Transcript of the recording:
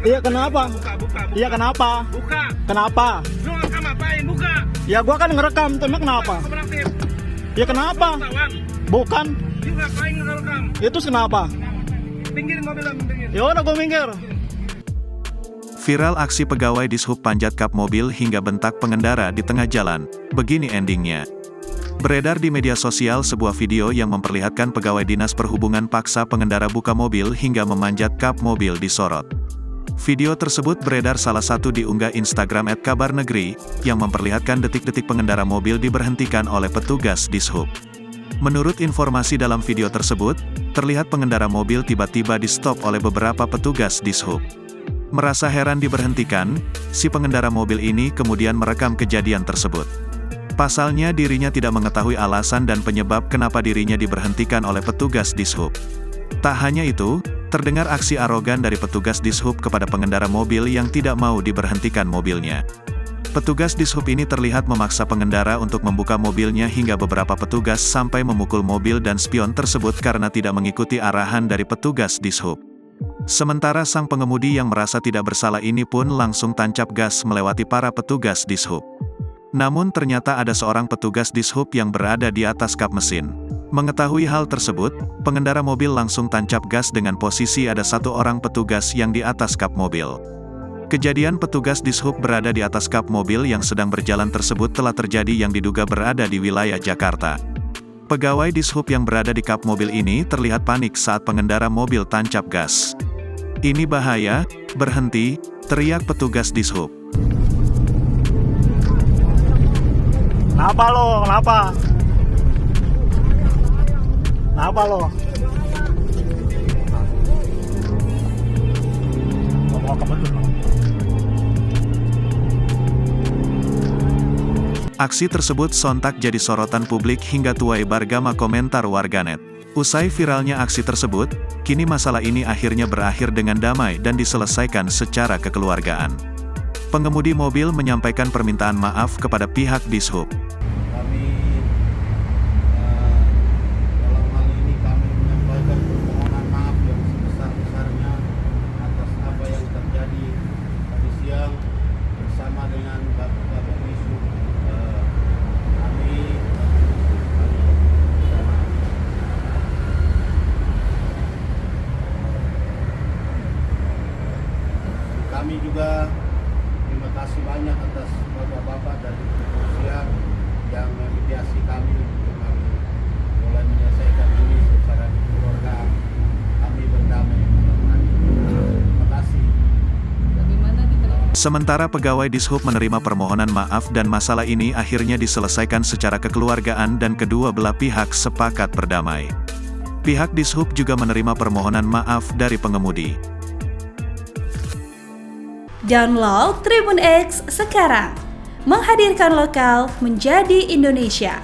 Iya kenapa? Buka. Iya kenapa? Buka. Kenapa? Lu ngerekam apain? Buka. Ya gua kan ngerekam, tapi kenapa? Kooperatif. Ya kenapa? Tawan. Bukan. Lu ngapain ngerekam? Itu kenapa? Pinggirin mobil lah, pinggir. Ya udah gua minggir. Viral aksi pegawai Dishub panjat kap mobil hingga bentak pengendara di tengah jalan. Begini endingnya. Beredar di media sosial sebuah video yang memperlihatkan pegawai dinas perhubungan paksa pengendara buka mobil hingga memanjat kap mobil disorot. Video tersebut beredar salah satu diunggah Instagram @kabarnegri, yang memperlihatkan detik-detik pengendara mobil diberhentikan oleh petugas Dishub. Menurut informasi dalam video tersebut, terlihat pengendara mobil tiba-tiba di-stop oleh beberapa petugas Dishub. Merasa heran diberhentikan, si pengendara mobil ini kemudian merekam kejadian tersebut. Pasalnya dirinya tidak mengetahui alasan dan penyebab kenapa dirinya diberhentikan oleh petugas Dishub. Tak hanya itu, terdengar aksi arogan dari petugas Dishub kepada pengendara mobil yang tidak mau diberhentikan mobilnya. Petugas Dishub ini terlihat memaksa pengendara untuk membuka mobilnya hingga beberapa petugas sampai memukul mobil dan spion tersebut karena tidak mengikuti arahan dari petugas Dishub. Sementara sang pengemudi yang merasa tidak bersalah ini pun langsung tancap gas melewati para petugas Dishub. Namun ternyata ada seorang petugas Dishub yang berada di atas kap mesin. Mengetahui hal tersebut, pengendara mobil langsung tancap gas dengan posisi ada satu orang petugas yang di atas kap mobil. Kejadian petugas Dishub berada di atas kap mobil yang sedang berjalan tersebut telah terjadi yang diduga berada di wilayah Jakarta. Pegawai Dishub yang berada di kap mobil ini terlihat panik saat pengendara mobil tancap gas. "Ini bahaya, berhenti," teriak petugas Dishub. Kenapa lo? Kenapa? Kenapa lo? Ngomong apa betul? Aksi tersebut sontak jadi sorotan publik hingga tuai bergama komentar warganet. Usai viralnya aksi tersebut, kini masalah ini akhirnya berakhir dengan damai dan diselesaikan secara kekeluargaan. Pengemudi mobil menyampaikan permintaan maaf kepada pihak Dishub. Dalam hal ini kami menyampaikan permohonan maaf yang sebesar-besarnya atas apa yang terjadi tadi siang bersama dengan Bapak Dishub. Kami juga terima kasih banyak atas bapak-bapak dari kepolisian yang memediasi kami untuk kami mulai menyelesaikan ini secara kekeluargaan. Kami berdamai. Terima kasih. Sementara pegawai Dishub menerima permohonan maaf dan masalah ini akhirnya diselesaikan secara kekeluargaan dan kedua belah pihak sepakat berdamai. Pihak Dishub juga menerima permohonan maaf dari pengemudi. Download Tribun X sekarang, menghadirkan lokal menjadi Indonesia.